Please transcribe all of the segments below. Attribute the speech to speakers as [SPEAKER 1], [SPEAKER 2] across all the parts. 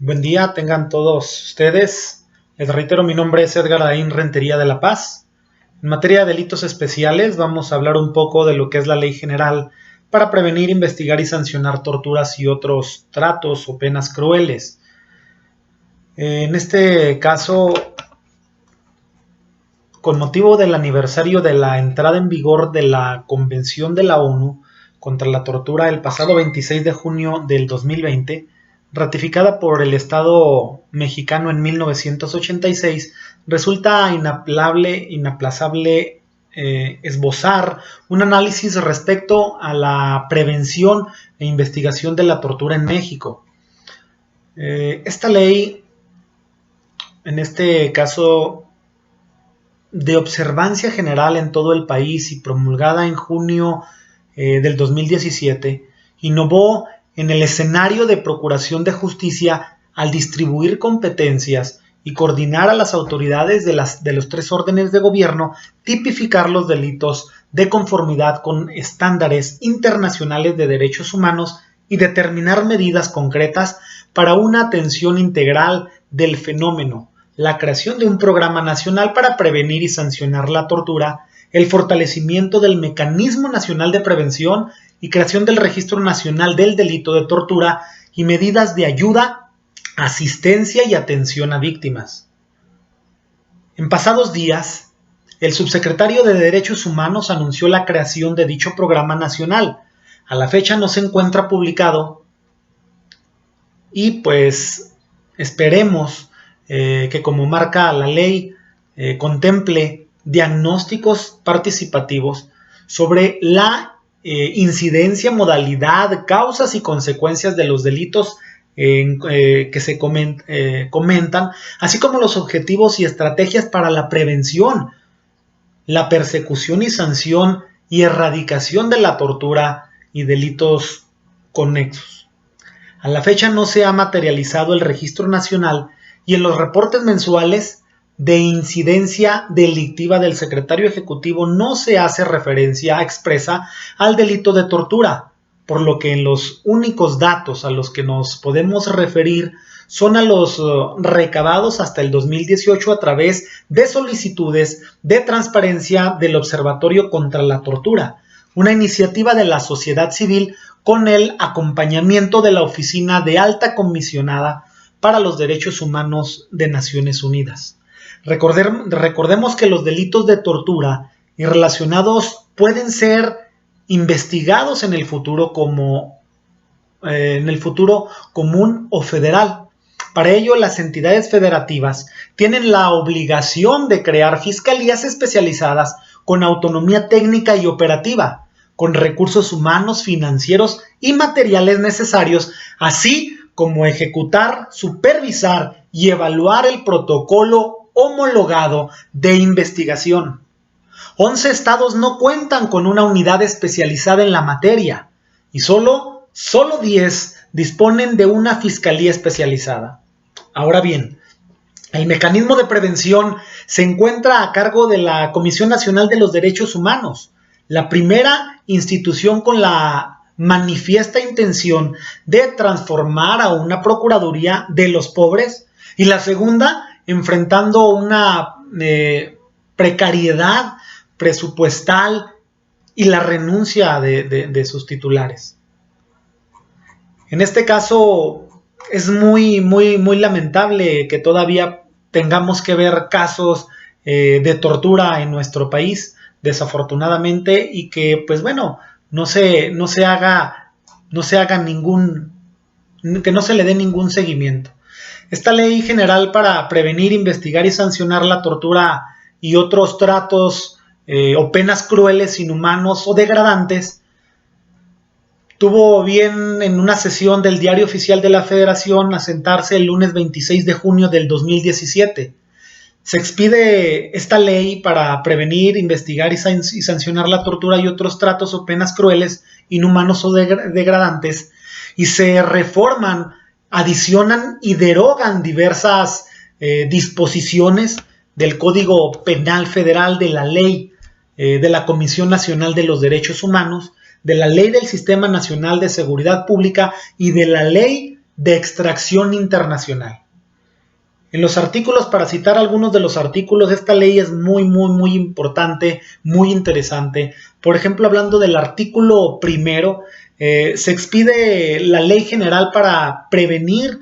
[SPEAKER 1] Buen día, tengan todos ustedes. Les reitero, mi nombre es Edgar Daín Rentería de La Paz. En materia de delitos especiales, vamos a hablar un poco de lo que es la Ley General para prevenir, investigar y sancionar torturas y otros tratos o penas crueles. En este caso, con motivo del aniversario de la entrada en vigor de la Convención de la ONU contra la Tortura el pasado 26 de junio del 2020, ratificada por el Estado mexicano en 1986, resulta inaplazable esbozar un análisis respecto a la prevención e investigación de la tortura en México. Esta ley, en este caso, de observancia general en todo el país y promulgada en junio del 2017, innovó en el escenario de procuración de justicia al distribuir competencias y coordinar a las autoridades de los tres órdenes de gobierno, tipificar los delitos de conformidad con estándares internacionales de derechos humanos y determinar medidas concretas para una atención integral del fenómeno, la creación de un programa nacional para prevenir y sancionar la tortura, el fortalecimiento del Mecanismo Nacional de Prevención y creación del Registro Nacional del Delito de Tortura y medidas de ayuda, asistencia y atención a víctimas. En pasados días, el subsecretario de Derechos Humanos anunció la creación de dicho programa nacional. A la fecha no se encuentra publicado y pues esperemos que, como marca la ley, contemple diagnósticos participativos sobre la incidencia, modalidad, causas y consecuencias de los delitos que se comentan, así como los objetivos y estrategias para la prevención, la persecución y sanción y erradicación de la tortura y delitos conexos. A la fecha no se ha materializado el registro nacional y en los reportes mensuales de incidencia delictiva del secretario ejecutivo no se hace referencia expresa al delito de tortura, por lo que en los únicos datos a los que nos podemos referir son a los recabados hasta el 2018 a través de solicitudes de transparencia del Observatorio contra la Tortura, una iniciativa de la sociedad civil con el acompañamiento de la Oficina de Alta Comisionada para los Derechos Humanos de Naciones Unidas. Recordemos que los delitos de tortura y relacionados pueden ser investigados en el futuro común o federal. Para ello, las entidades federativas tienen la obligación de crear fiscalías especializadas con autonomía técnica y operativa, con recursos humanos, financieros y materiales necesarios, así como ejecutar, supervisar y evaluar el protocolo homologado de investigación. 11 estados no cuentan con una unidad especializada en la materia y solo 10 disponen de una fiscalía especializada. Ahora bien, el mecanismo de prevención se encuentra a cargo de la Comisión Nacional de los Derechos Humanos, la primera institución con la manifiesta intención de transformar a una Procuraduría de los pobres, y la segunda enfrentando una precariedad presupuestal y la renuncia de sus titulares. En este caso es muy lamentable que todavía tengamos que ver casos de tortura en nuestro país, desafortunadamente, y que pues bueno, no se le dé ningún seguimiento. Esta ley general para prevenir, investigar y sancionar la tortura y otros tratos o penas crueles, inhumanos o degradantes tuvo bien en una sesión del Diario Oficial de la Federación asentarse el lunes 26 de junio del 2017. Se expide esta ley para prevenir, investigar y sancionar la tortura y otros tratos o penas crueles, inhumanos o degradantes, y se reforman, adicionan y derogan diversas disposiciones del Código Penal Federal, de la Ley de la Comisión Nacional de los Derechos Humanos, de la Ley del Sistema Nacional de Seguridad Pública y de la Ley de extracción internacional. En los artículos, para citar algunos de los artículos, esta ley es muy importante, muy interesante. Por ejemplo, hablando del artículo primero, se expide la ley general para prevenir,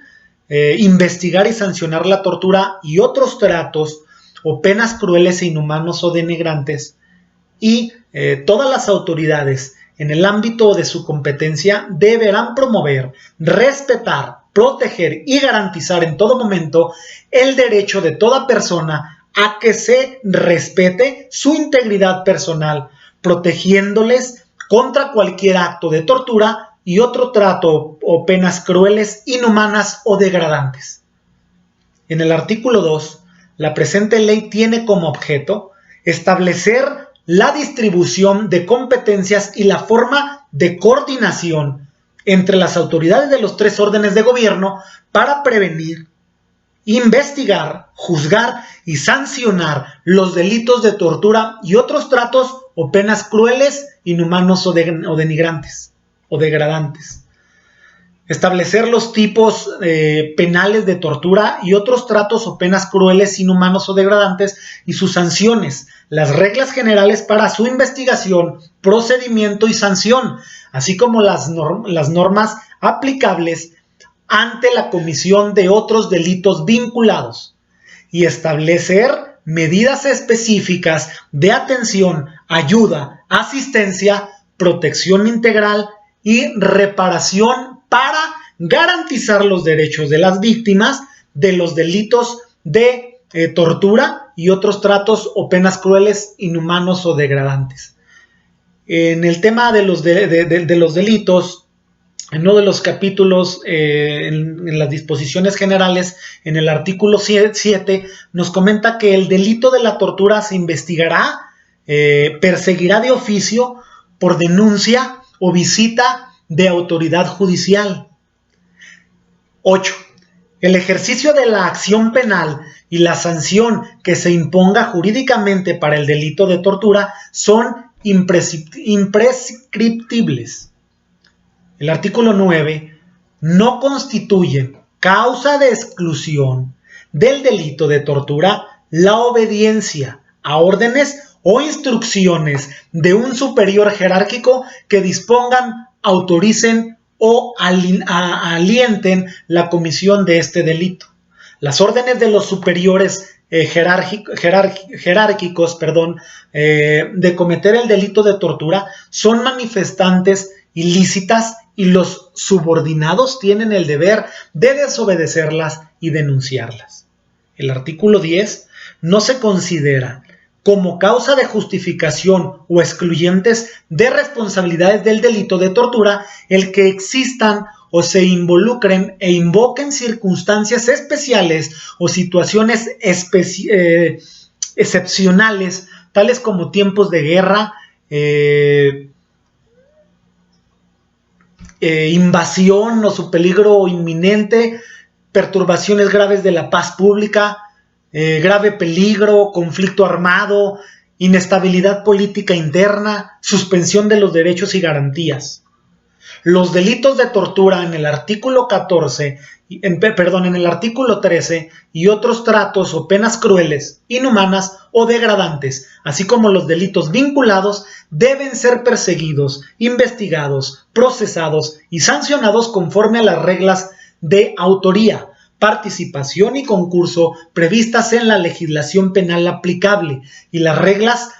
[SPEAKER 1] investigar y sancionar la tortura y otros tratos o penas crueles e inhumanos o denigrantes, y todas las autoridades en el ámbito de su competencia deberán promover, respetar, proteger y garantizar en todo momento el derecho de toda persona a que se respete su integridad personal, protegiéndoles contra cualquier acto de tortura y otro trato o penas crueles, inhumanas o degradantes. En el artículo 2, la presente ley tiene como objeto establecer la distribución de competencias y la forma de coordinación entre las autoridades de los 3 órdenes de gobierno para prevenir, investigar, juzgar y sancionar los delitos de tortura y otros tratos o penas crueles, inhumanos o denigrantes o degradantes. Establecer los tipos penales de tortura y otros tratos o penas crueles, inhumanos o degradantes y sus sanciones, las reglas generales para su investigación, procedimiento y sanción, así como las normas aplicables ante la comisión de otros delitos vinculados, y establecer medidas específicas de atención, ayuda, asistencia, protección integral y reparación para garantizar los derechos de las víctimas de los delitos de tortura y otros tratos o penas crueles, inhumanos o degradantes. En el tema de los delitos, en uno de los capítulos, en las disposiciones generales, en el artículo 7, nos comenta que el delito de la tortura se investigará, perseguirá de oficio por denuncia o visita de autoridad judicial. 8. El ejercicio de la acción penal y la sanción que se imponga jurídicamente para el delito de tortura son imprescriptibles. El artículo 9 no constituye causa de exclusión del delito de tortura la obediencia a órdenes o instrucciones de un superior jerárquico que dispongan, autoricen o alienten la comisión de este delito. Las órdenes de los superiores jerárquicos de cometer el delito de tortura son manifestantes ilícitas y los subordinados tienen el deber de desobedecerlas y denunciarlas. El artículo 10 no se considera como causa de justificación o excluyentes de responsabilidades del delito de tortura el que existan o se involucren e invoquen circunstancias especiales o situaciones excepcionales, tales como tiempos de guerra, invasión o su peligro inminente, perturbaciones graves de la paz pública, grave peligro, conflicto armado, inestabilidad política interna, suspensión de los derechos y garantías. Los delitos de tortura en el artículo 13 y otros tratos o penas crueles, inhumanas o degradantes, así como los delitos vinculados, deben ser perseguidos, investigados, procesados y sancionados conforme a las reglas de autoría, participación y concurso previstas en la legislación penal aplicable y las reglas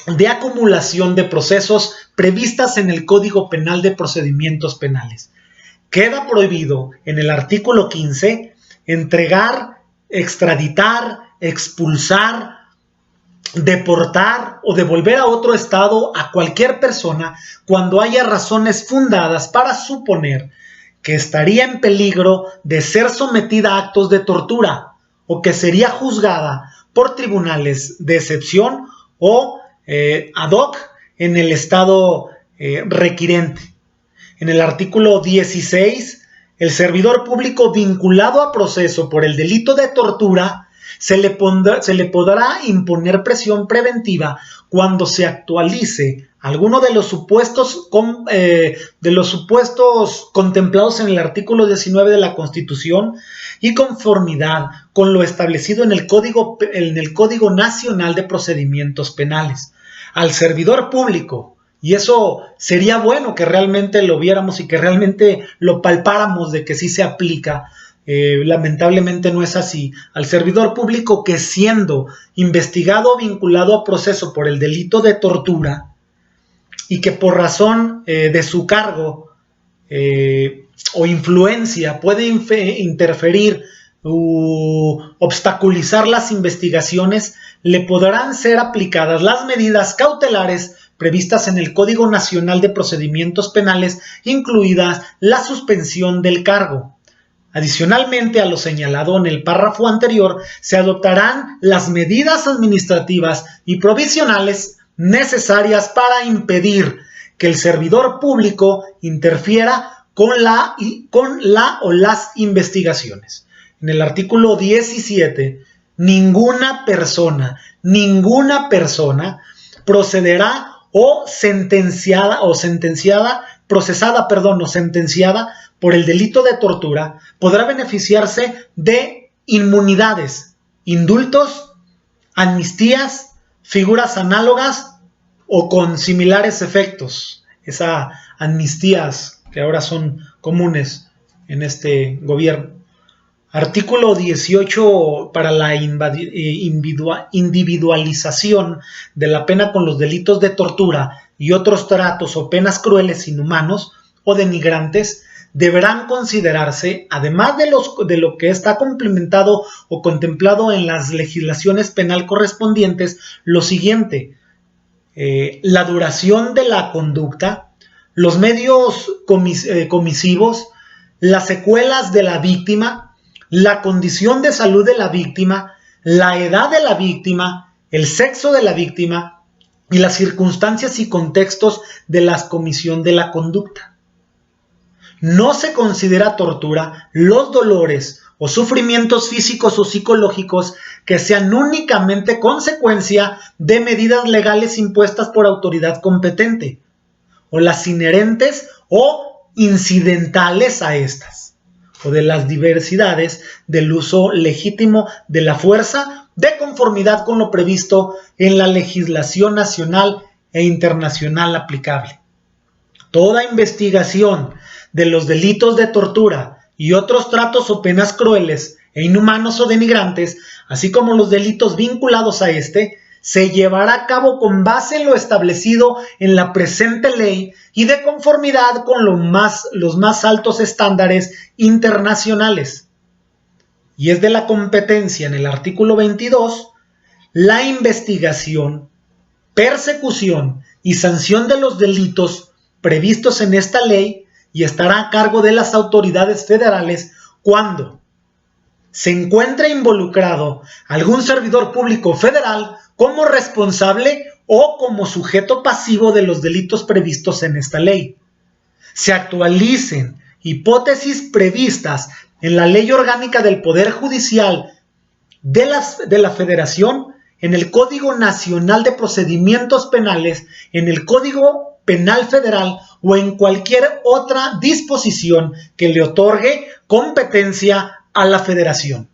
[SPEAKER 1] de acumulación de procesos previstas en el Código Penal de Procedimientos Penales. Queda prohibido en el artículo 15 entregar, extraditar, expulsar, deportar o devolver a otro estado a cualquier persona cuando haya razones fundadas para suponer que estaría en peligro de ser sometida a actos de tortura o que sería juzgada por tribunales de excepción o ad hoc en el estado requirente. En el artículo 16, el servidor público vinculado a proceso por el delito de tortura se le podrá imponer prisión preventiva cuando se actualice alguno de los supuestos contemplados en el artículo 19 de la Constitución y conformidad con lo establecido en el Código Nacional de Procedimientos Penales. Al servidor público, y eso sería bueno que realmente lo viéramos y que realmente lo palpáramos de que sí se aplica. Lamentablemente no es así. Al servidor público que, siendo investigado o vinculado a proceso por el delito de tortura, y que por razón de su cargo o influencia puede interferir u obstaculizar las investigaciones, le podrán ser aplicadas las medidas cautelares previstas en el Código Nacional de Procedimientos Penales, incluidas la suspensión del cargo. Adicionalmente a lo señalado en el párrafo anterior, se adoptarán las medidas administrativas y provisionales necesarias para impedir que el servidor público interfiera con la o las investigaciones. En el artículo 17, ninguna persona procederá sentenciada por el delito de tortura podrá beneficiarse de inmunidades, indultos, amnistías, figuras análogas o con similares efectos. Esas amnistías que ahora son comunes en este gobierno. Artículo 18 para la individualización de la pena con los delitos de tortura y otros tratos o penas crueles, inhumanos o denigrantes, deberán considerarse, además de lo que está complementado o contemplado en las legislaciones penal correspondientes, lo siguiente: la duración de la conducta, los medios comisivos, las secuelas de la víctima, la condición de salud de la víctima, la edad de la víctima, el sexo de la víctima y las circunstancias y contextos de la comisión de la conducta. No se considera tortura los dolores o sufrimientos físicos o psicológicos que sean únicamente consecuencia de medidas legales impuestas por autoridad competente, o las inherentes o incidentales a estas, o de las diversidades del uso legítimo de la fuerza de conformidad con lo previsto en la legislación nacional e internacional aplicable. Toda investigación de los delitos de tortura y otros tratos o penas crueles e inhumanos o denigrantes, así como los delitos vinculados a se llevará a cabo con base en lo establecido en la presente ley y de conformidad con los más altos estándares internacionales. Y es de la competencia en el artículo 22 la investigación, persecución y sanción de los delitos previstos en esta ley, y estará a cargo de las autoridades federales cuando se encuentre involucrado algún servidor público federal como responsable o como sujeto pasivo de los delitos previstos en esta ley. Se actualicen hipótesis previstas en la Ley Orgánica del Poder Judicial de la Federación, en el Código Nacional de Procedimientos Penales, en el Código Penal Federal o en cualquier otra disposición que le otorgue competencia a la Federación.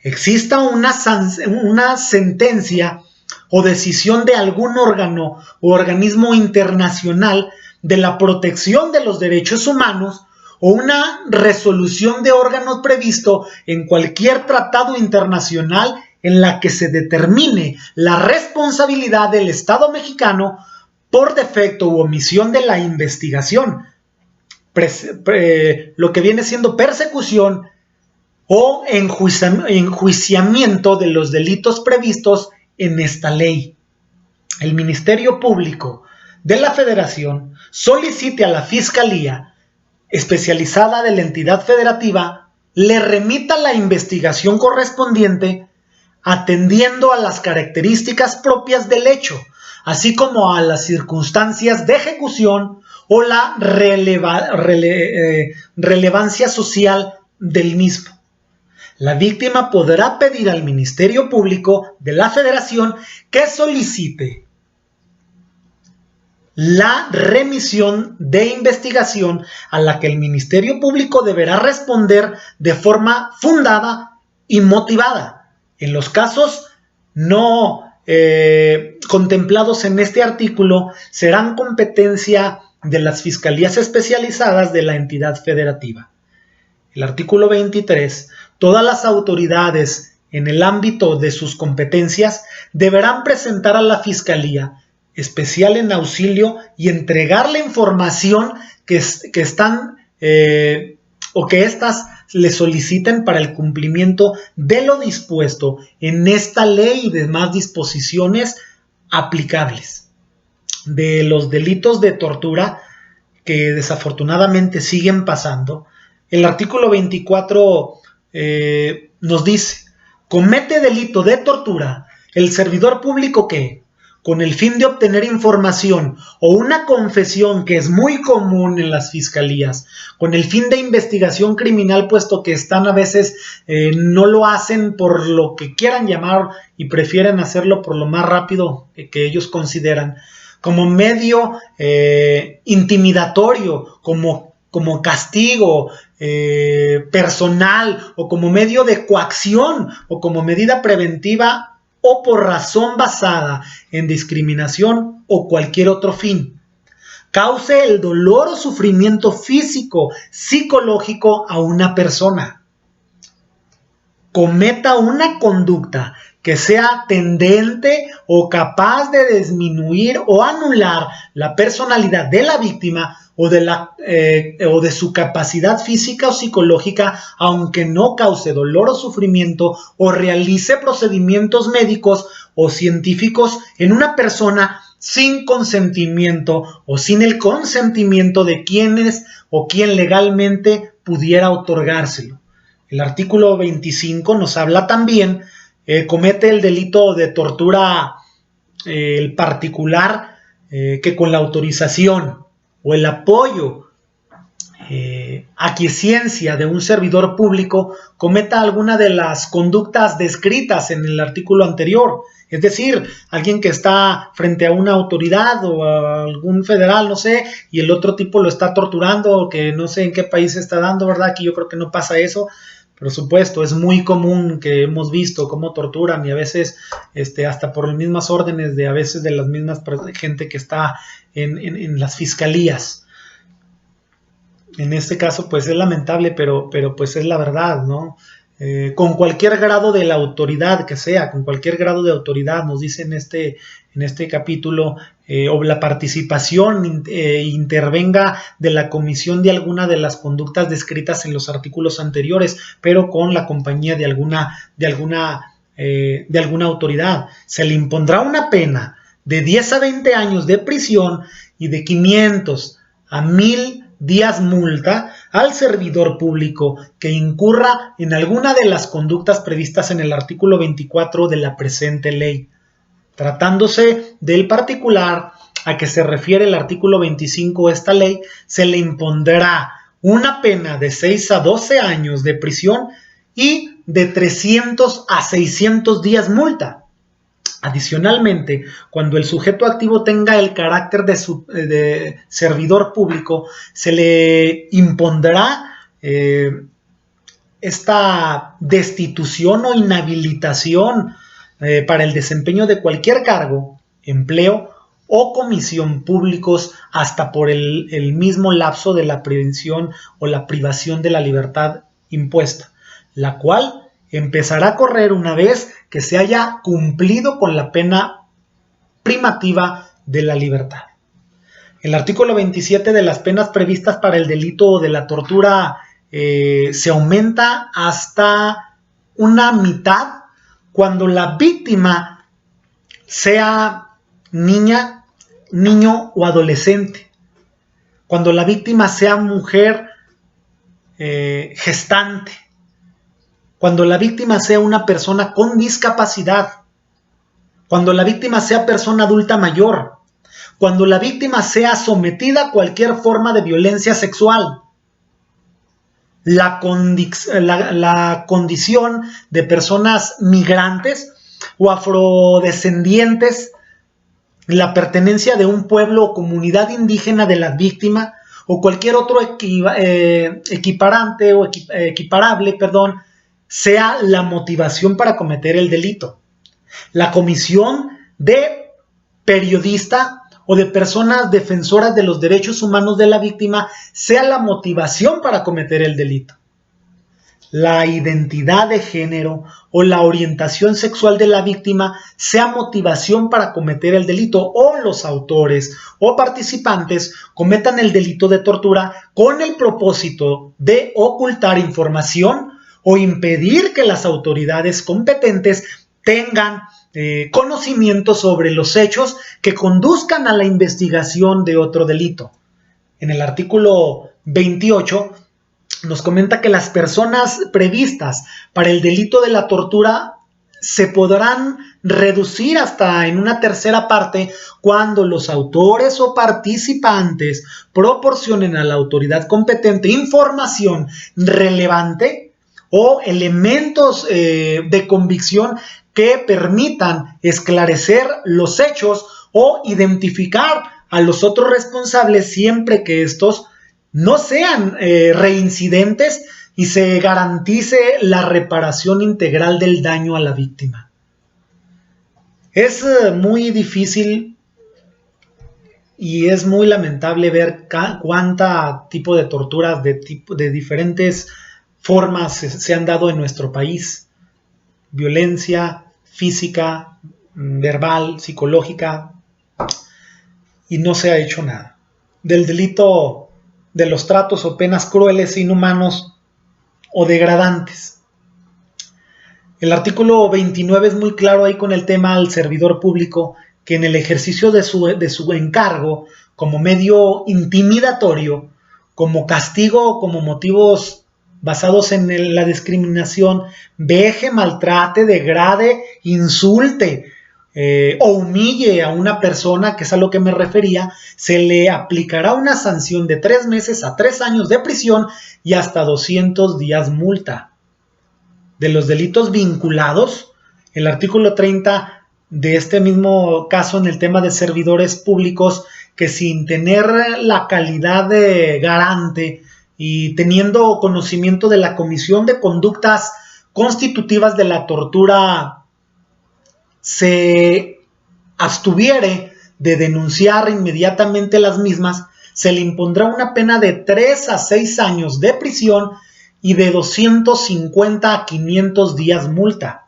[SPEAKER 1] Exista una sentencia o decisión de algún órgano o organismo internacional de la protección de los derechos humanos o una resolución de órganos previsto en cualquier tratado internacional en la que se determine la responsabilidad del Estado mexicano por defecto u omisión de la investigación, lo que viene siendo persecución o enjuiciamiento de los delitos previstos en esta ley. El Ministerio Público de la Federación solicite a la Fiscalía especializada de la entidad federativa le remita la investigación correspondiente atendiendo a las características propias del hecho, así como a las circunstancias de ejecución o la relevancia social del mismo. La víctima podrá pedir al Ministerio Público de la Federación que solicite la remisión de investigación a la que el Ministerio Público deberá responder de forma fundada y motivada. En los casos no contemplados en este artículo, serán competencia de las fiscalías especializadas de la entidad federativa. El artículo 23. Todas las autoridades en el ámbito de sus competencias deberán presentar a la Fiscalía Especial en auxilio y entregar la información que están o que éstas le soliciten para el cumplimiento de lo dispuesto en esta ley y demás disposiciones aplicables. De los delitos de tortura que desafortunadamente siguen pasando, el artículo 24 nos dice: comete delito de tortura el servidor público que, con el fin de obtener información o una confesión, que es muy común en las fiscalías, con el fin de investigación criminal, puesto que están a veces, no lo hacen por lo que quieran llamar y prefieren hacerlo por lo más rápido que ellos consideran, como medio intimidatorio, como castigo personal, o como medio de coacción, o como medida preventiva, o por razón basada en discriminación o cualquier otro fin, cause el dolor o sufrimiento físico, psicológico a una persona, cometa una conducta que sea tendente o capaz de disminuir o anular la personalidad de la víctima o de su capacidad física o psicológica, aunque no cause dolor o sufrimiento, o realice procedimientos médicos o científicos en una persona sin consentimiento o sin el consentimiento de quienes o quien legalmente pudiera otorgárselo. El artículo 25 nos habla también, comete el delito de tortura el particular que con la autorización o el apoyo, aquiescencia de un servidor público cometa alguna de las conductas descritas en el artículo anterior. Es decir, alguien que está frente a una autoridad o a algún federal, no sé, y el otro tipo lo está torturando, que no sé en qué país se está dando, ¿verdad? Aquí yo creo que no pasa eso. Por supuesto, es muy común que hemos visto cómo torturan, y a veces hasta por las mismas órdenes de a veces de las mismas gente que está en las fiscalías. En este caso pues es lamentable, pero pues es la verdad, ¿no? Con cualquier grado de la autoridad que sea, con cualquier grado de autoridad, nos dice en este capítulo, o la participación intervenga de la comisión de alguna de las conductas descritas en los artículos anteriores, pero con la compañía de alguna autoridad. Se le impondrá una pena de 10 a 20 años de prisión y de 500 a 1000 días multa al servidor público que incurra en alguna de las conductas previstas en el artículo 24 de la presente ley. Tratándose del particular a que se refiere el artículo 25 de esta ley, se le impondrá una pena de 6 a 12 años de prisión y de 300 a 600 días multa. Adicionalmente, cuando el sujeto activo tenga el carácter de servidor público, se le impondrá esta destitución o inhabilitación para el desempeño de cualquier cargo, empleo o comisión públicos hasta por el mismo lapso de la prevención o la privación de la libertad impuesta, la cual empezará a correr una vez que se haya cumplido con la pena primativa de la libertad. El artículo 27 de las penas previstas para el delito de la tortura se aumenta hasta una mitad cuando la víctima sea niña, niño o adolescente, cuando la víctima sea mujer gestante, cuando la víctima sea una persona con discapacidad, cuando la víctima sea persona adulta mayor, cuando la víctima sea sometida a cualquier forma de violencia sexual, la condición de personas migrantes o afrodescendientes la pertenencia de un pueblo o comunidad indígena de la víctima o cualquier otro equiparante o equiparable, sea la motivación para cometer el delito. La comisión de periodista o de personas defensoras de los derechos humanos de la víctima sea la motivación para cometer el delito. La identidad de género o la orientación sexual de la víctima sea motivación para cometer el delito, o los autores o participantes cometan el delito de tortura con el propósito de ocultar información o impedir que las autoridades competentes tengan conocimiento sobre los hechos que conduzcan a la investigación de otro delito. En el artículo 28 nos comenta que las personas previstas para el delito de la tortura se podrán reducir hasta en una tercera parte cuando los autores o participantes proporcionen a la autoridad competente información relevante o elementos de convicción que permitan esclarecer los hechos o identificar a los otros responsables siempre que estos no sean reincidentes y se garantice la reparación integral del daño a la víctima. Es muy difícil y es muy lamentable ver cuánta tipo de torturas de diferentes formas se han dado en nuestro país. Violencia física, verbal, psicológica, y no se ha hecho nada. Del delito de los tratos o penas crueles, inhumanos o degradantes. El artículo 29 es muy claro ahí con el tema al servidor público que en el ejercicio de su encargo como medio intimidatorio, como castigo o como motivos basados en la discriminación, veje, maltrate, degrade, insulte o humille a una persona, que es a lo que me refería, se le aplicará una sanción de 3 meses a 3 años de prisión y hasta 200 días multa. De los delitos vinculados, el artículo 30 de este mismo caso en el tema de servidores públicos, que sin tener la calidad de garante y teniendo conocimiento de la comisión de conductas constitutivas de la tortura, se abstuviere de denunciar inmediatamente las mismas, se le impondrá una pena de 3 a 6 años de prisión y de 250 a 500 días multa.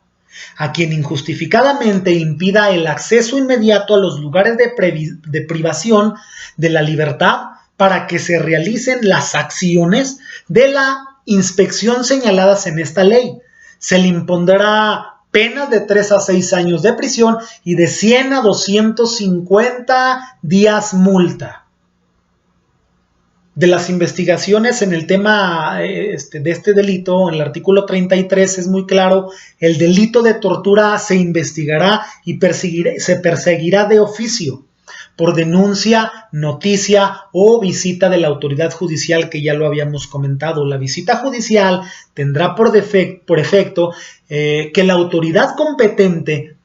[SPEAKER 1] A quien injustificadamente impida el acceso inmediato a los lugares de privación de la libertad para que se realicen las acciones de la inspección señaladas en esta ley. Se le impondrá penas de 3 a 6 años de prisión y de 100 a 250 días multa. De las investigaciones en el tema de este delito, en el artículo 33 es muy claro: el delito de tortura se investigará y se perseguirá de oficio, por denuncia, noticia o visita de la autoridad judicial, que ya lo habíamos comentado. La visita judicial tendrá por efecto que la autoridad competente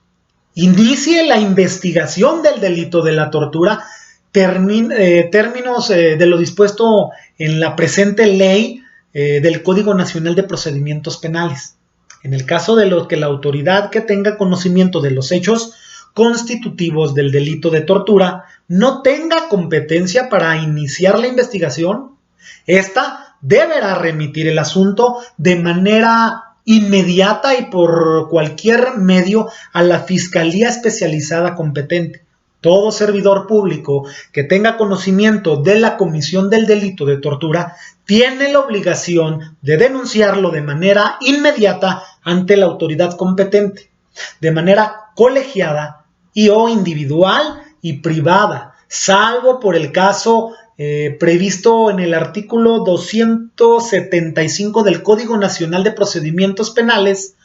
[SPEAKER 1] inicie la investigación del delito de la tortura, términos de lo dispuesto en la presente ley del Código Nacional de Procedimientos Penales. En el caso de lo que la autoridad que tenga conocimiento de los hechos constitutivos del delito de tortura no tenga competencia para iniciar la investigación, ésta deberá remitir el asunto de manera inmediata y por cualquier medio a la Fiscalía Especializada competente. Todo servidor público que tenga conocimiento de la comisión del delito de tortura tiene la obligación de denunciarlo de manera inmediata ante la autoridad competente, de manera colegiada y o individual y privada, salvo por el caso previsto en el artículo 275 del Código Nacional de Procedimientos Penales,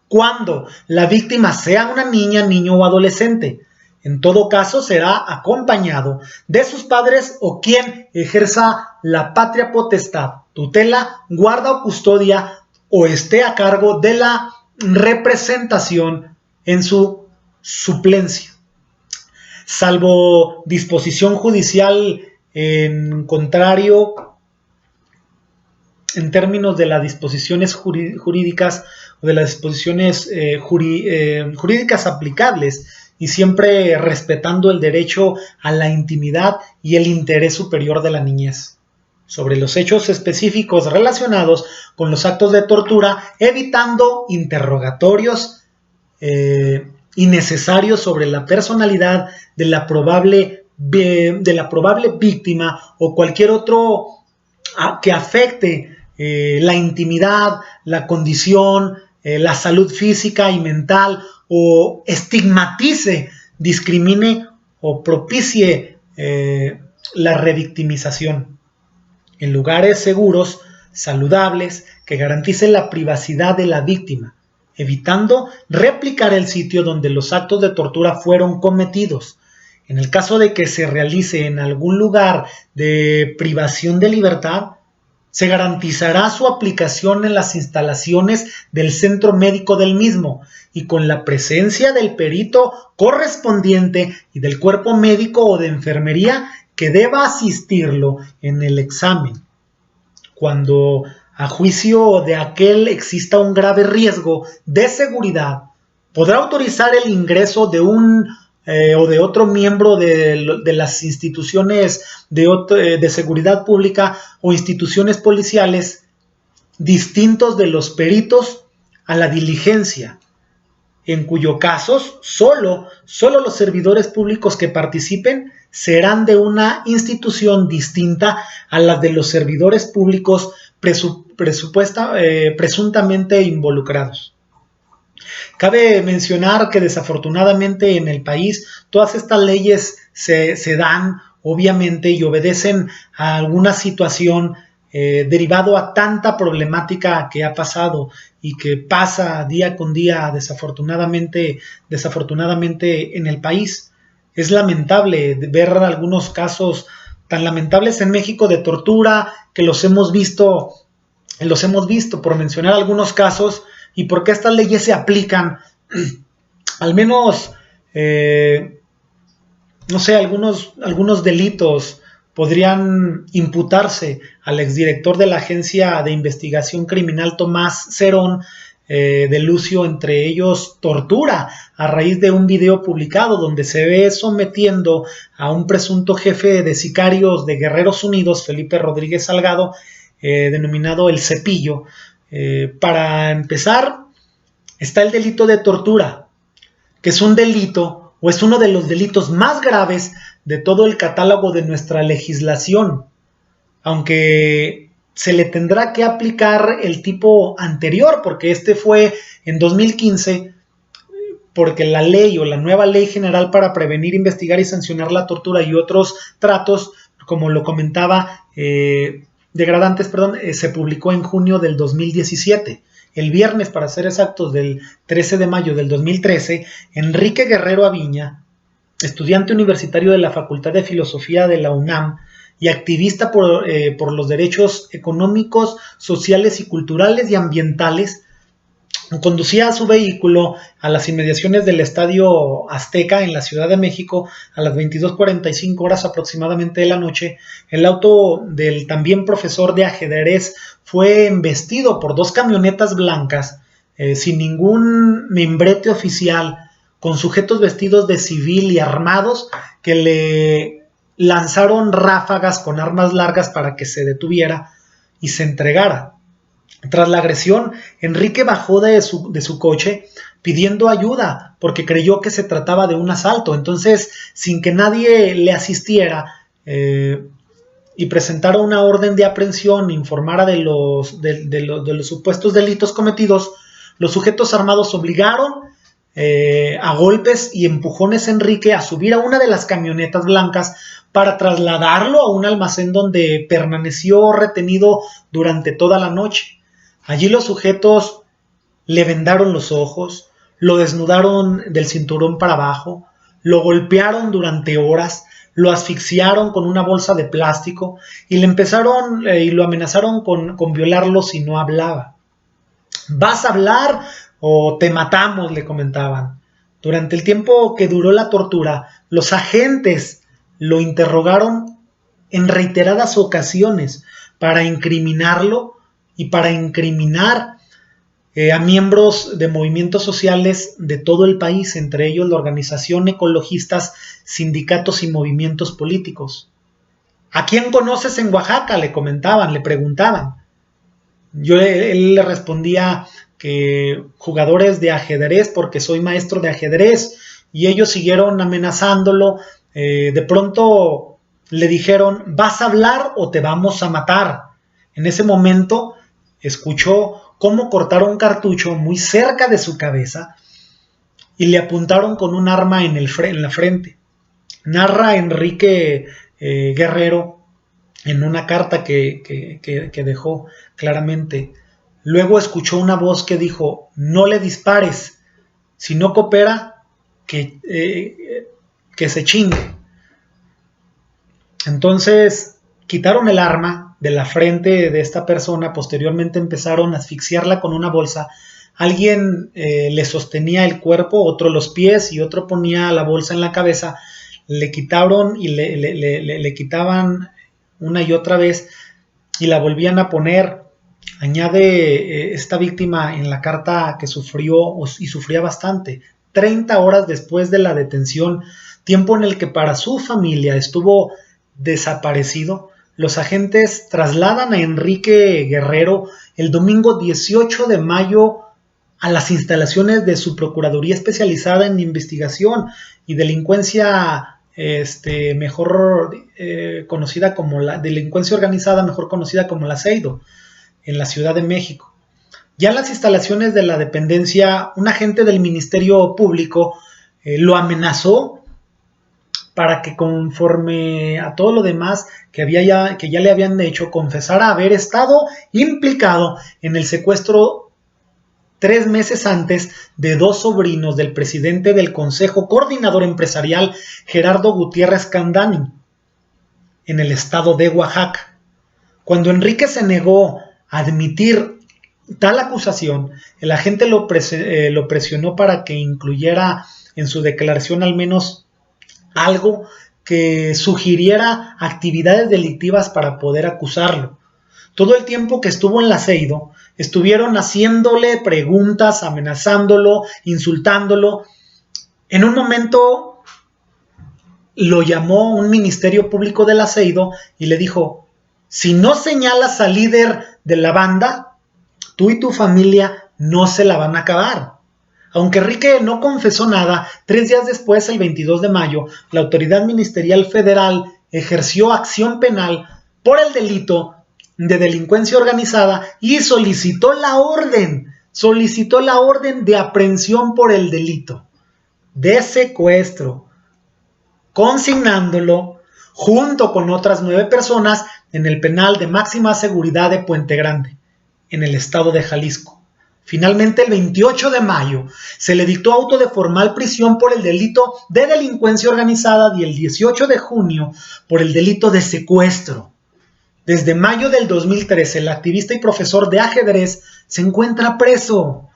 [SPEAKER 1] cuando la víctima sea una niña, niño o adolescente. En todo caso, será acompañado de sus padres o quien ejerza la patria potestad, tutela, guarda o custodia o esté a cargo de la representación en su suplencia. salvo disposición judicial en contrario en términos de las disposiciones jurídicas o de las disposiciones jurídicas aplicables, y siempre respetando el derecho a la intimidad y el interés superior de la niñez. Sobre los hechos específicos relacionados con los actos de tortura, evitando interrogatorios innecesarios sobre la personalidad de la probable víctima o cualquier otro que afecte la intimidad, la condición, la salud física y mental, o estigmatice, discrimine o propicie la revictimización. En lugares seguros, saludables, que garanticen la privacidad de la víctima, evitando replicar el sitio donde los actos de tortura fueron cometidos. En el caso de que se realice en algún lugar de privación de libertad, se garantizará su aplicación en las instalaciones del centro médico del mismo y con la presencia del perito correspondiente y del cuerpo médico o de enfermería que deba asistirlo en el examen. Cuando a juicio de aquel exista un grave riesgo de seguridad, podrá autorizar el ingreso de un o de otro miembro de las instituciones de seguridad pública o instituciones policiales distintos de los peritos a la diligencia, en cuyo caso solo los servidores públicos que participen serán de una institución distinta a las de los servidores públicos presuntamente involucrados. Cabe mencionar que desafortunadamente en el país todas estas leyes se dan obviamente y obedecen a alguna situación derivado a tanta problemática que ha pasado y que pasa día con día desafortunadamente en el país. Es lamentable ver algunos casos tan lamentables en México de tortura que los hemos visto por mencionar algunos casos. ¿Y por qué estas leyes se aplican? Al menos, no sé, algunos delitos podrían imputarse al exdirector de la Agencia de Investigación Criminal, Tomás Cerón, de Lucio, entre ellos tortura, a raíz de un video publicado donde se ve sometiendo a un presunto jefe de sicarios de Guerreros Unidos, Felipe Rodríguez Salgado, denominado El Cepillo. Para empezar, está el delito de tortura, que es un delito o es uno de los delitos más graves de todo el catálogo de nuestra legislación, aunque se le tendrá que aplicar el tipo anterior, porque este fue en 2015, porque la ley o la nueva ley general para prevenir, investigar y sancionar la tortura y otros tratos, como lo comentaba, degradantes, se publicó en junio del 2017. El viernes, para ser exactos, del 13 de mayo del 2013, Enrique Guerrero Aviña, estudiante universitario de la Facultad de Filosofía de la UNAM y activista por los derechos económicos, sociales y culturales y ambientales, conducía su vehículo a las inmediaciones del Estadio Azteca en la Ciudad de México a las 22:45 horas aproximadamente de la noche. El auto del también profesor de ajedrez fue embestido por dos camionetas blancas sin ningún membrete oficial, con sujetos vestidos de civil y armados que le lanzaron ráfagas con armas largas para que se detuviera y se entregara. Tras la agresión, Enrique bajó de su coche pidiendo ayuda porque creyó que se trataba de un asalto. Entonces, sin que nadie le asistiera y presentara una orden de aprehensión, informara de los supuestos delitos cometidos, los sujetos armados obligaron a golpes y empujones a Enrique a subir a una de las camionetas blancas para trasladarlo a un almacén donde permaneció retenido durante toda la noche. Allí los sujetos le vendaron los ojos, lo desnudaron del cinturón para abajo, lo golpearon durante horas, lo asfixiaron con una bolsa de plástico y lo amenazaron con violarlo si no hablaba. ¿Vas a hablar o te matamos?, le comentaban. Durante el tiempo que duró la tortura, los agentes lo interrogaron en reiteradas ocasiones para incriminarlo y para incriminar a miembros de movimientos sociales de todo el país, entre ellos la organización Ecologistas, sindicatos y movimientos políticos. ¿A quién conoces en Oaxaca?, le comentaban, le preguntaban. Él le respondía que jugadores de ajedrez, porque soy maestro de ajedrez, y ellos siguieron amenazándolo. De pronto le dijeron, ¿vas a hablar o te vamos a matar? En ese momento escuchó cómo cortaron cartucho muy cerca de su cabeza y le apuntaron con un arma en la frente. Narra Enrique Guerrero en una carta que dejó claramente. Luego escuchó una voz que dijo, no le dispares, si no coopera, que se chingue. Entonces quitaron el arma de la frente de esta persona, posteriormente empezaron a asfixiarla con una bolsa. Alguien le sostenía el cuerpo, otro los pies y otro ponía la bolsa en la cabeza. Le quitaron y le quitaban una y otra vez y la volvían a poner. Añade esta víctima en la carta que sufrió y sufría bastante. 30 horas después de la detención, tiempo en el que para su familia estuvo desaparecido, los agentes trasladan a Enrique Guerrero el domingo 18 de mayo a las instalaciones de su Procuraduría especializada en investigación y delincuencia mejor conocida como la delincuencia organizada, mejor conocida como la CEIDO, en la Ciudad de México. Ya en las instalaciones de la dependencia, un agente del Ministerio Público lo amenazó para que, conforme a todo lo demás que ya le habían hecho, confesara haber estado implicado en el secuestro 3 meses antes de 2 sobrinos del presidente del Consejo Coordinador Empresarial, Gerardo Gutiérrez Candani, en el estado de Oaxaca. Cuando Enrique se negó a admitir tal acusación, el agente lo presionó para que incluyera en su declaración al menos algo que sugiriera actividades delictivas para poder acusarlo. Todo el tiempo que estuvo en la CEIDO, estuvieron haciéndole preguntas, amenazándolo, insultándolo. En un momento lo llamó un ministerio público de la CEIDO y le dijo, si no señalas al líder de la banda, tú y tu familia no se la van a acabar. Aunque Enrique no confesó nada, 3 días después, el 22 de mayo, la autoridad ministerial federal ejerció acción penal por el delito de delincuencia organizada y solicitó la orden de aprehensión por el delito de secuestro, consignándolo junto con otras 9 personas en el penal de máxima seguridad de Puente Grande, en el estado de Jalisco. Finalmente, el 28 de mayo se le dictó auto de formal prisión por el delito de delincuencia organizada y el 18 de junio por el delito de secuestro. Desde mayo del 2013, el activista y profesor de ajedrez se encuentra preso.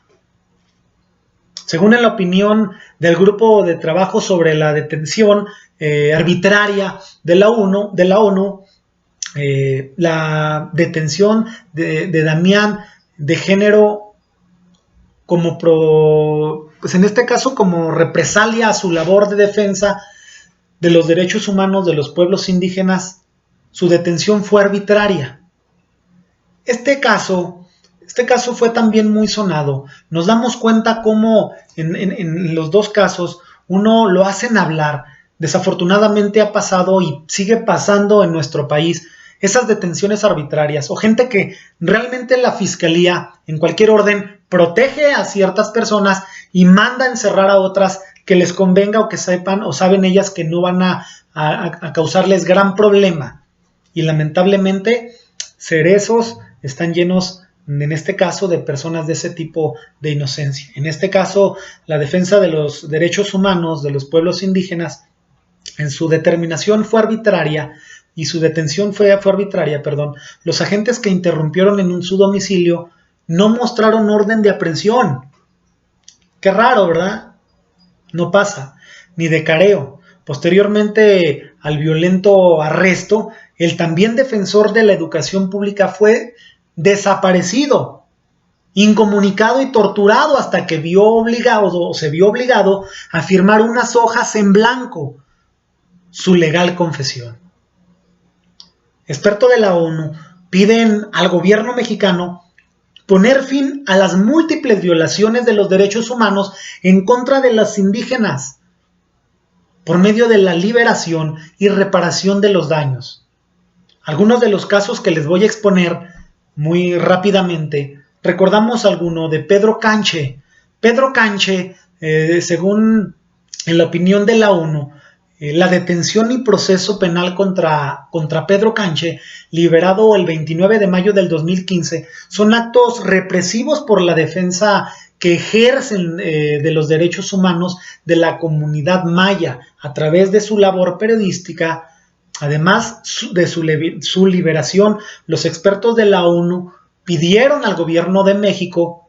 [SPEAKER 1] Según la opinión del Grupo de Trabajo sobre la Detención Arbitraria de la ONU, la detención de Damián de género pues en este caso como represalia a su labor de defensa de los derechos humanos de los pueblos indígenas, su detención fue arbitraria. Este caso fue también muy sonado. Nos damos cuenta cómo en los dos casos uno lo hacen hablar. Desafortunadamente ha pasado y sigue pasando en nuestro país esas detenciones arbitrarias o gente que realmente la fiscalía en cualquier orden protege a ciertas personas y manda a encerrar a otras que les convenga o que sepan o saben ellas que no van a causarles gran problema. Y lamentablemente cerezos están llenos, en este caso, de personas de ese tipo de inocencia. En este caso, la defensa de los derechos humanos de los pueblos indígenas, en su determinación fue arbitraria y su detención fue arbitraria. Los agentes que interrumpieron en su domicilio no mostraron orden de aprehensión. Qué raro, ¿verdad? no pasa, ni de careo. Posteriormente al violento arresto, el también defensor de la educación pública fue desaparecido, incomunicado y torturado hasta que se vio obligado a firmar unas hojas en blanco, su legal confesión. Expertos de la ONU piden al gobierno mexicano poner fin a las múltiples violaciones de los derechos humanos en contra de los indígenas por medio de la liberación y reparación de los daños. Algunos de los casos que les voy a exponer muy rápidamente, recordamos alguno de Pedro Canche. Pedro Canche, según en la opinión de la ONU, la detención y proceso penal contra Pedro Canche, liberado el 29 de mayo del 2015, son actos represivos por la defensa que ejercen de los derechos humanos de la comunidad maya a través de su labor periodística. Además de su liberación, los expertos de la ONU pidieron al gobierno de México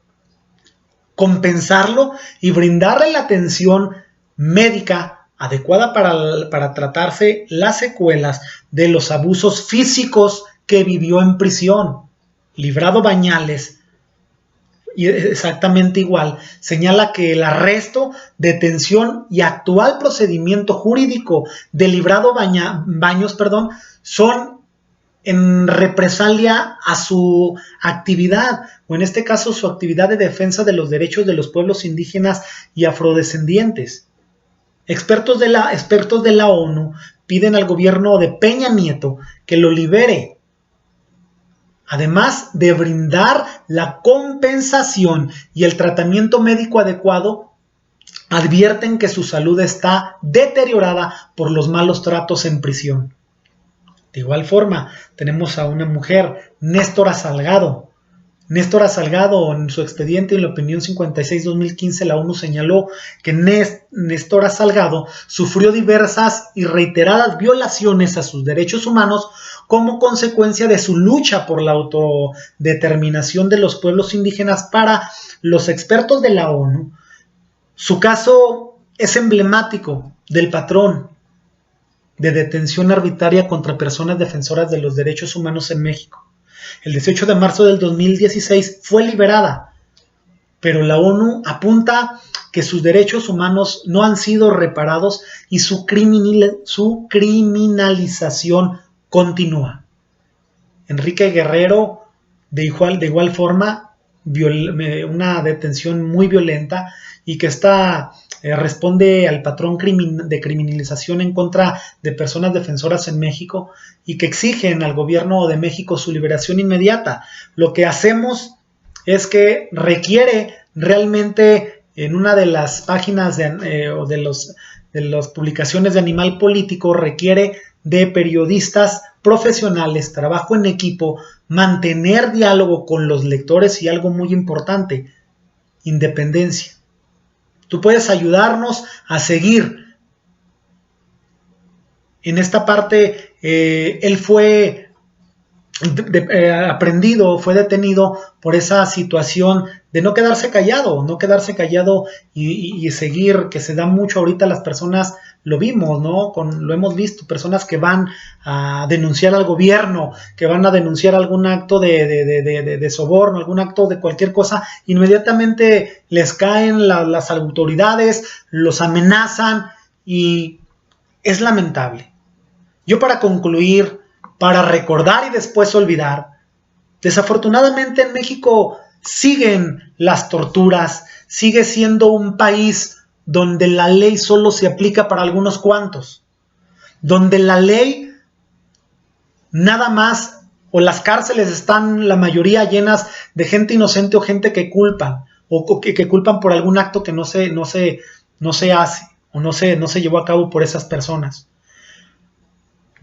[SPEAKER 1] compensarlo y brindarle la atención médica adecuada para tratarse las secuelas de los abusos físicos que vivió en prisión. Librado Bañales, y exactamente igual, señala que el arresto, detención y actual procedimiento jurídico de Librado Baños son en represalia a su actividad, o en este caso su actividad de defensa de los derechos de los pueblos indígenas y afrodescendientes. Expertos de la ONU piden al gobierno de Peña Nieto que lo libere, además de brindar la compensación y el tratamiento médico adecuado. Advierten que su salud está deteriorada por los malos tratos en prisión. De igual forma, tenemos a una mujer, Néstora Salgado. Néstora Salgado, en su expediente en la opinión 56-2015, la ONU señaló que Néstora Salgado sufrió diversas y reiteradas violaciones a sus derechos humanos como consecuencia de su lucha por la autodeterminación de los pueblos indígenas. Para los expertos de la ONU, su caso es emblemático del patrón de detención arbitraria contra personas defensoras de los derechos humanos en México. El 18 de marzo del 2016 fue liberada, pero la ONU apunta que sus derechos humanos no han sido reparados y su criminalización continúa. Enrique Guerrero, de igual forma, una detención muy violenta, y que responde al patrón de criminalización en contra de personas defensoras en México, y que exigen al gobierno de México su liberación inmediata. Lo que hacemos es que requiere realmente, en una de las páginas de las publicaciones de Animal Político, requiere de periodistas profesionales, trabajo en equipo, mantener diálogo con los lectores y algo muy importante, independencia. Tú puedes ayudarnos a seguir. En esta parte, él fue fue detenido por esa situación de no quedarse callado y seguir, que se da mucho ahorita a las personas. Lo vimos, ¿no? Lo hemos visto, personas que van a denunciar al gobierno, que van a denunciar algún acto de soborno, algún acto de cualquier cosa, inmediatamente les caen las autoridades, los amenazan, y es lamentable. Yo, para concluir, para recordar y después olvidar, desafortunadamente en México siguen las torturas, sigue siendo un país donde la ley solo se aplica para algunos cuantos, donde la ley nada más, o las cárceles están la mayoría llenas de gente inocente o gente que culpan, o que culpan por algún acto que no se hace, o no se llevó a cabo por esas personas.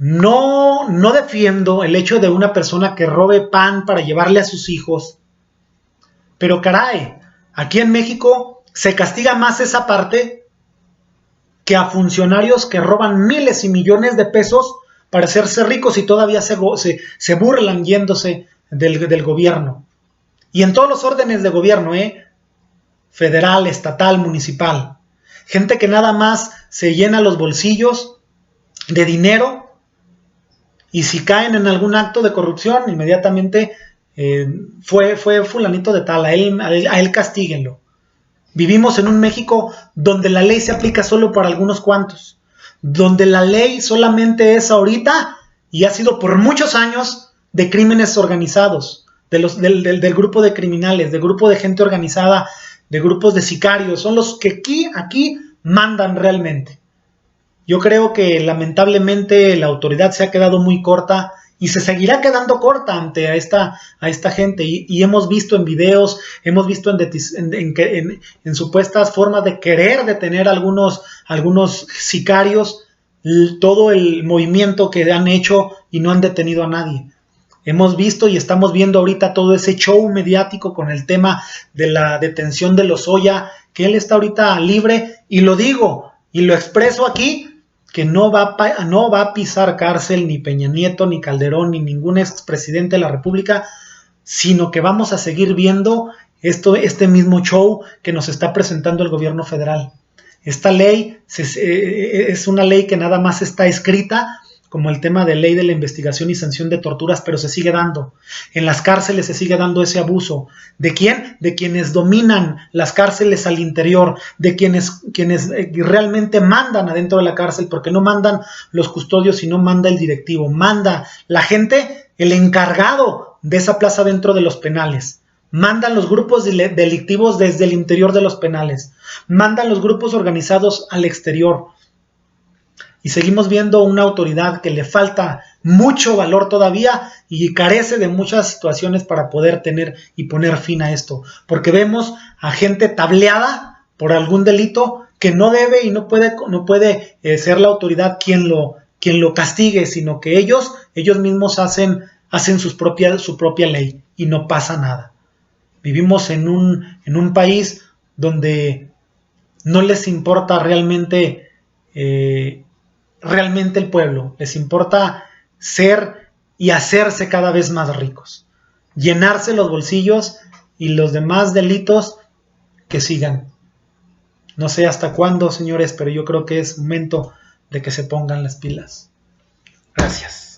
[SPEAKER 1] No defiendo el hecho de una persona que robe pan para llevarle a sus hijos, pero caray, aquí en México se castiga más esa parte que a funcionarios que roban miles y millones de pesos para hacerse ricos y todavía se burlan yéndose del gobierno. Y en todos los órdenes de gobierno, federal, estatal, municipal. gente que nada más se llena los bolsillos de dinero, y si caen en algún acto de corrupción, inmediatamente fue fulanito de tal, a él castíguenlo. Vivimos en un México donde la ley se aplica solo para algunos cuantos, donde la ley solamente es ahorita y ha sido por muchos años de crímenes organizados, del grupo de criminales, del grupo de gente organizada, de grupos de sicarios, son los que aquí mandan realmente. Yo creo que lamentablemente la autoridad se ha quedado muy corta y se seguirá quedando corta ante a esta gente, y hemos visto en videos, hemos visto en supuestas formas de querer detener algunos sicarios, todo el movimiento que han hecho y no han detenido a nadie. Hemos visto y estamos viendo ahorita todo ese show mediático con el tema de la detención de Lozoya, que él está ahorita libre, y lo digo y lo expreso aquí, que no va a pisar cárcel ni Peña Nieto, ni Calderón, ni ningún expresidente de la República, sino que vamos a seguir viendo este mismo show que nos está presentando el gobierno federal. Esta ley es una ley que nada más está escrita como el tema de ley de la investigación y sanción de torturas, pero se sigue dando. En las cárceles se sigue dando ese abuso. ¿De quién? De quienes dominan las cárceles al interior, de quienes realmente mandan adentro de la cárcel, porque no mandan los custodios, sino manda el directivo, manda la gente, el encargado de esa plaza dentro de los penales. Mandan los grupos delictivos desde el interior de los penales, mandan los grupos organizados al exterior. Y seguimos viendo una autoridad que le falta mucho valor todavía y carece de muchas situaciones para poder tener y poner fin a esto. Porque vemos a gente tableada por algún delito que no debe y no puede ser la autoridad quien lo castigue, sino que ellos mismos hacen su propia ley y no pasa nada. Vivimos en un país donde no les importa realmente el pueblo, les importa ser y hacerse cada vez más ricos, llenarse los bolsillos, y los demás delitos que sigan. No sé hasta cuándo, señores, pero yo creo que es momento de que se pongan las pilas. Gracias.